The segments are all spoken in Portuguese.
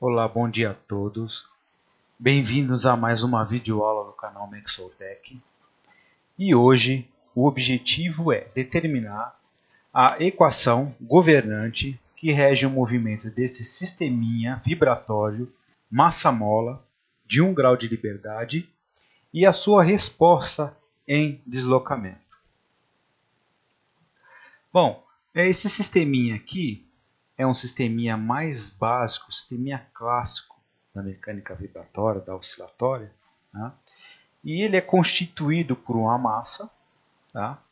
Olá, bom dia a todos. Bem-vindos a mais uma videoaula do canal Mexotech. E hoje o objetivo é determinar a equação governante que rege o movimento desse sisteminha vibratório massa-mola de 1 grau de liberdade e a sua resposta em deslocamento. Bom, esse sisteminha aqui é um sisteminha mais básico, sisteminha clássico da mecânica vibratória, da oscilatória, tá? E ele é constituído por uma massa, tá?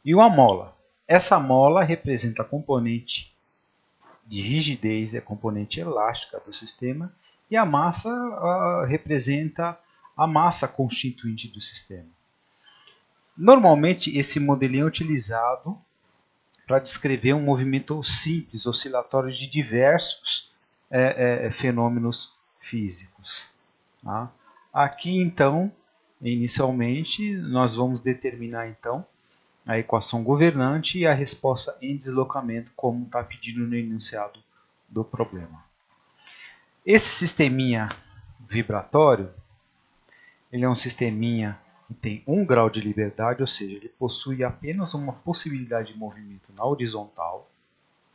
E uma mola. Essa mola representa a componente de rigidez, a componente elástica do sistema, e a massa representa a massa constituinte do sistema. Normalmente esse modelinho é utilizado para descrever um movimento simples, oscilatório de diversos fenômenos físicos. Tá? Aqui, então, inicialmente, nós vamos determinar então a equação governante e a resposta em deslocamento, como está pedido no enunciado do problema. Esse sisteminha vibratório, ele é um sisteminha que tem 1 grau de liberdade, ou seja, ele possui apenas uma possibilidade de movimento na horizontal,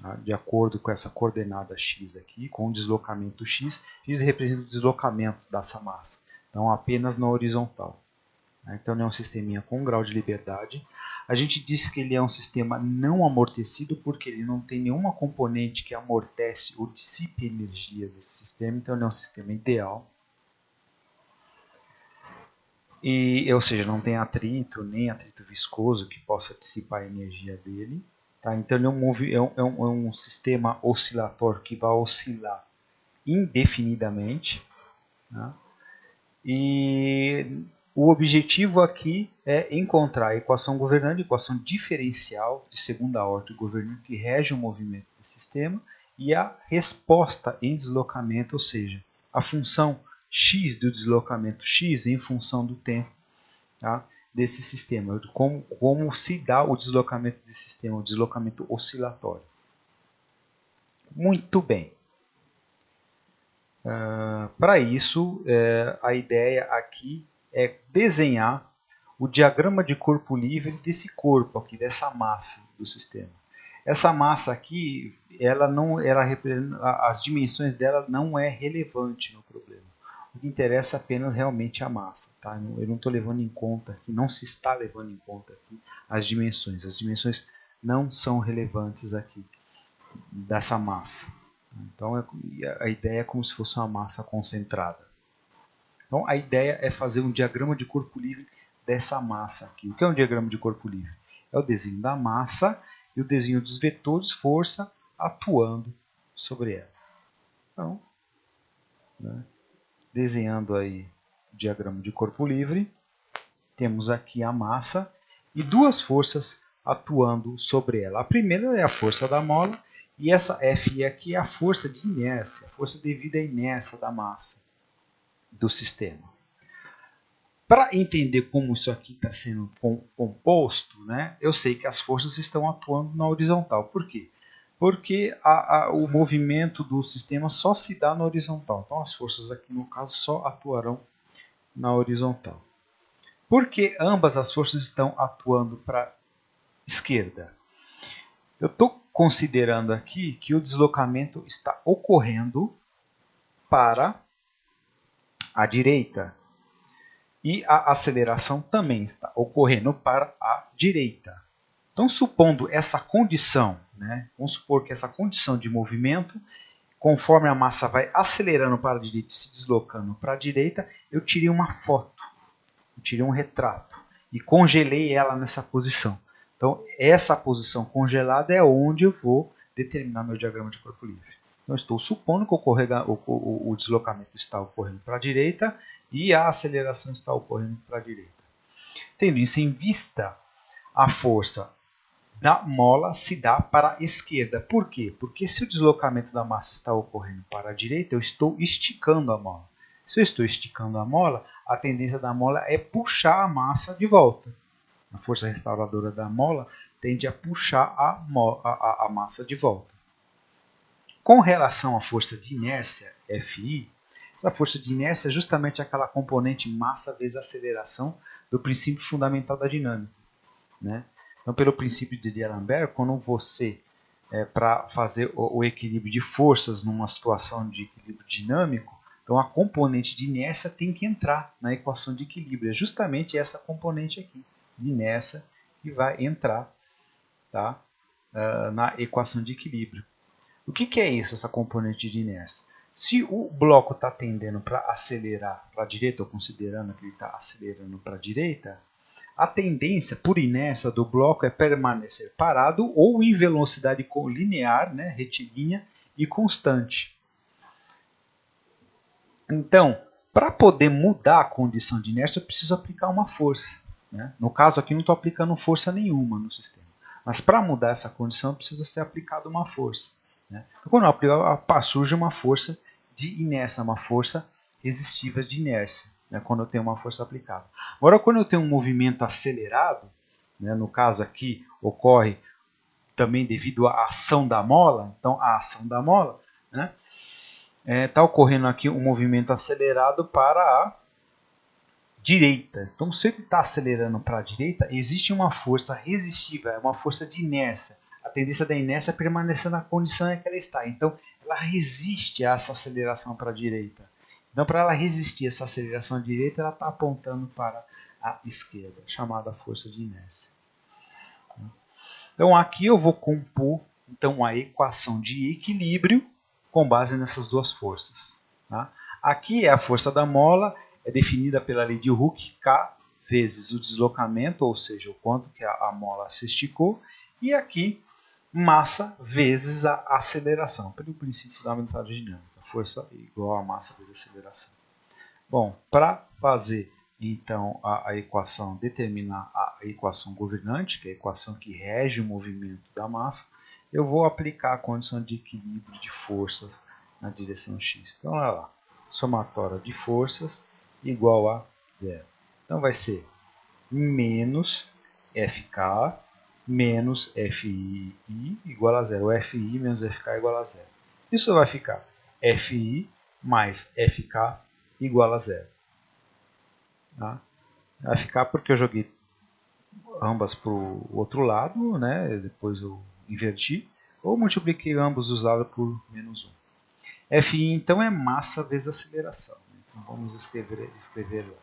tá? De acordo com essa coordenada x aqui, com o deslocamento x. X representa o deslocamento dessa massa, então apenas na horizontal. Então ele é um sisteminha com 1 grau de liberdade. A gente disse que ele é um sistema não amortecido porque ele não tem nenhuma componente que amortece ou dissipe energia desse sistema, então ele é um sistema ideal. Ou seja, não tem atrito, nem atrito viscoso que possa dissipar a energia dele. Tá? Então ele é um sistema oscilatório que vai oscilar indefinidamente. Tá? E o objetivo aqui é encontrar a equação governante, a equação diferencial de segunda ordem governante que rege o movimento do sistema, e a resposta em deslocamento, ou seja, a função x do deslocamento x em função do tempo, tá, desse sistema, como se dá o deslocamento desse sistema, o deslocamento oscilatório. Muito bem. Para isso, a ideia aqui é desenhar o diagrama de corpo livre desse corpo aqui, dessa massa do sistema. Essa massa aqui, as dimensões dela não é relevante no problema. O que interessa é apenas realmente a massa. Tá? Eu não estou levando em conta aqui, não se está levando em conta aqui as dimensões. As dimensões não são relevantes aqui dessa massa. Então a ideia é como se fosse uma massa concentrada. Então a ideia é fazer um diagrama de corpo livre dessa massa aqui. O que é um diagrama de corpo livre? É o desenho da massa e o desenho dos vetores força atuando sobre ela. Então, desenhando aí o diagrama de corpo livre, temos aqui a massa e duas forças atuando sobre ela. A primeira é a força da mola e essa F aqui é a força de inércia, a força devido à inércia da massa do sistema. Para entender como isso aqui está sendo composto, né, eu sei que as forças estão atuando na horizontal. Por quê? Porque o movimento do sistema só se dá na horizontal. Então as forças aqui no caso só atuarão na horizontal. Por que ambas as forças estão atuando para a esquerda? Eu estou considerando aqui que o deslocamento está ocorrendo para a direita. E a aceleração também está ocorrendo para a direita. Então, supondo essa condição, né, vamos supor que essa condição de movimento, conforme a massa vai acelerando para a direita e se deslocando para a direita, eu tirei uma foto, eu tirei um retrato e congelei ela nessa posição. Então, essa posição congelada é onde eu vou determinar meu diagrama de corpo livre. Então, estou supondo que o deslocamento está ocorrendo para a direita e a aceleração está ocorrendo para a direita. Tendo isso em vista, a força da mola se dá para a esquerda. Por quê? Porque se o deslocamento da massa está ocorrendo para a direita, eu estou esticando a mola. Se eu estou esticando a mola, a tendência da mola é puxar a massa de volta. A força restauradora da mola tende a puxar a massa de volta. Com relação à força de inércia, Fi, essa força de inércia é justamente aquela componente massa vezes aceleração do princípio fundamental da dinâmica, né? Então, pelo princípio de D'Alembert, quando você, para fazer o equilíbrio de forças numa situação de equilíbrio dinâmico, então a componente de inércia tem que entrar na equação de equilíbrio. É justamente essa componente aqui, de inércia, que vai entrar, tá, na equação de equilíbrio. O que é isso, essa componente de inércia? Se o bloco está tendendo para acelerar para a direita, ou considerando que ele está acelerando para a direita, a tendência, por inércia, do bloco é permanecer parado ou em velocidade linear, né, retilínea e constante. Então, para poder mudar a condição de inércia, eu preciso aplicar uma força, né? No caso aqui, não estou aplicando força nenhuma no sistema. Mas para mudar essa condição, precisa ser aplicada uma força, né? Então, quando eu aplico, surge uma força de inércia, uma força resistiva de inércia, né, quando eu tenho uma força aplicada. Agora, quando eu tenho um movimento acelerado, né, no caso aqui ocorre também devido à ação da mola, então a ação da mola, né, está ocorrendo aqui um movimento acelerado para a direita. Então, se ele está acelerando para a direita, existe uma força resistiva, uma força de inércia. A tendência da inércia é permanecer na condição em que ela está. Então, ela resiste a essa aceleração para a direita. Então, para ela resistir a essa aceleração à direita, ela está apontando para a esquerda, chamada força de inércia. Então, aqui eu vou compor então, a equação de equilíbrio com base nessas duas forças. Tá? Aqui é a força da mola, é definida pela lei de Hooke, K vezes o deslocamento, ou seja, o quanto que a mola se esticou, e aqui massa vezes a aceleração, pelo princípio fundamental de dinâmica, força igual a massa vezes a aceleração. Bom, para fazer então a equação, determinar a equação governante, que é a equação que rege o movimento da massa, eu vou aplicar a condição de equilíbrio de forças na direção x. Então, olha lá, somatória de forças igual a zero. Então, vai ser menos Fk menos Fi igual a zero. O Fi menos Fk igual a zero. Isso vai ficar Fi mais Fk igual a zero. Tá? Vai ficar porque eu joguei ambas para o outro lado, né? Depois eu inverti, ou multipliquei ambos os lados por menos 1. Fi, então, é massa vezes aceleração. Então, vamos escrever lá.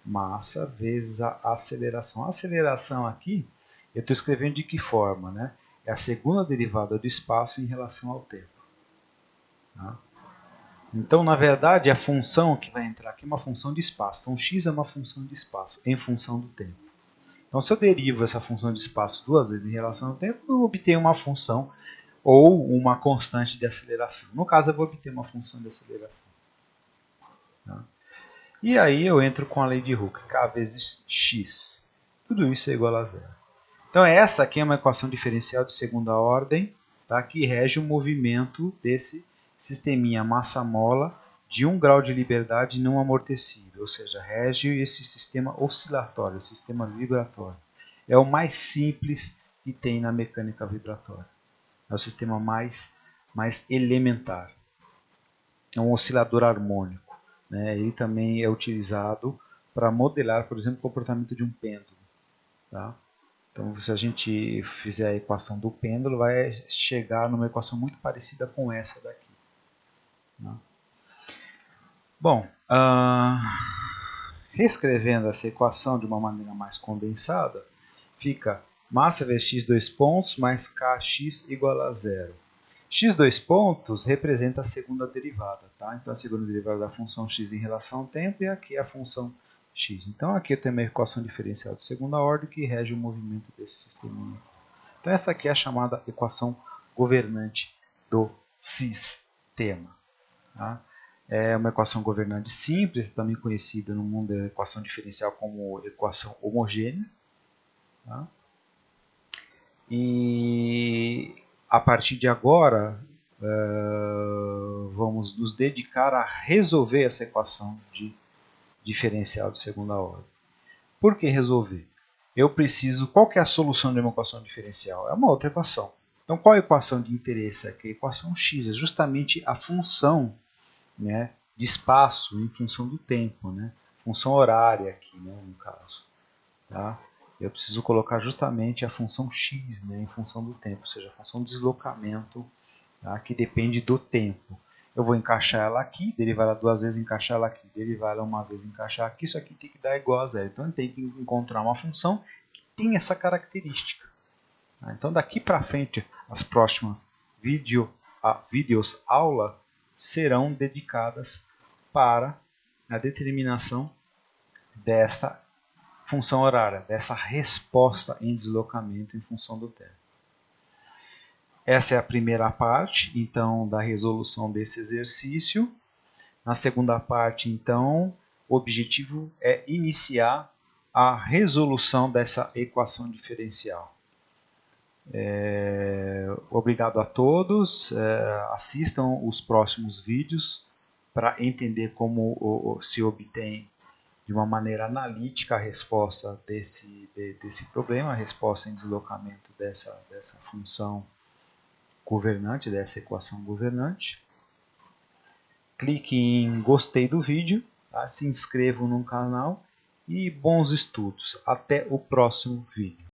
Massa vezes a aceleração. A aceleração aqui, eu estou escrevendo de que forma? Né? É a segunda derivada do espaço em relação ao tempo. Tá? Então, na verdade, a função que vai entrar aqui é uma função de espaço. Então, x é uma função de espaço em função do tempo. Então, se eu derivo essa função de espaço duas vezes em relação ao tempo, eu obtenho uma função ou uma constante de aceleração. No caso, eu vou obter uma função de aceleração. Tá? E aí eu entro com a lei de Hooke, k vezes x. Tudo isso é igual a zero. Então, essa aqui é uma equação diferencial de segunda ordem, tá, que rege o movimento desse sisteminha massa-mola de 1 grau de liberdade não amortecível, ou seja, rege esse sistema oscilatório, sistema vibratório. É o mais simples que tem na mecânica vibratória. É o sistema mais elementar. É um oscilador harmônico. Né? Ele também é utilizado para modelar, por exemplo, o comportamento de um pêndulo. Tá? Então, se a gente fizer a equação do pêndulo, vai chegar numa equação muito parecida com essa daqui. Tá? Bom, reescrevendo essa equação de uma maneira mais condensada, fica massa vezes x dois pontos mais kx igual a zero. X dois pontos representa a segunda derivada. Tá? Então, a segunda derivada da função x em relação ao tempo e aqui é a função x. Então, aqui eu tenho uma equação diferencial de segunda ordem que rege o movimento desse sistema. Então, essa aqui é a chamada equação governante do sistema. Tá? É uma equação governante simples, também conhecida no mundo da equação diferencial como equação homogênea. Tá? E a partir de agora, vamos nos dedicar a resolver essa equação de diferencial de segunda ordem. Por que resolver? Eu preciso... Qual que é a solução de uma equação diferencial? É uma outra equação. Então, qual a equação de interesse aqui? A equação x é justamente a função, né, de espaço em função do tempo, né? Função horária aqui, né, no caso. Tá? Eu preciso colocar justamente a função x, né, em função do tempo, ou seja, a função de deslocamento, tá, que depende do tempo. Eu vou encaixar ela aqui, derivar ela duas vezes, encaixar ela aqui, derivar ela uma vez, encaixar aqui, isso aqui tem que dar igual a zero. Então, eu tenho que encontrar uma função que tem essa característica. Tá? Então, daqui para frente, as próximas vídeos aula serão dedicadas para a determinação dessa função horária, dessa resposta em deslocamento em função do tempo. Essa é a primeira parte, então, da resolução desse exercício. Na segunda parte, então, o objetivo é iniciar a resolução dessa equação diferencial. Obrigado a todos. Assistam os próximos vídeos para entender como se obtém de uma maneira analítica a resposta desse problema, a resposta em deslocamento dessa função governante, dessa equação governante. Clique em gostei do vídeo, tá? Se inscreva no canal e bons estudos. Até o próximo vídeo.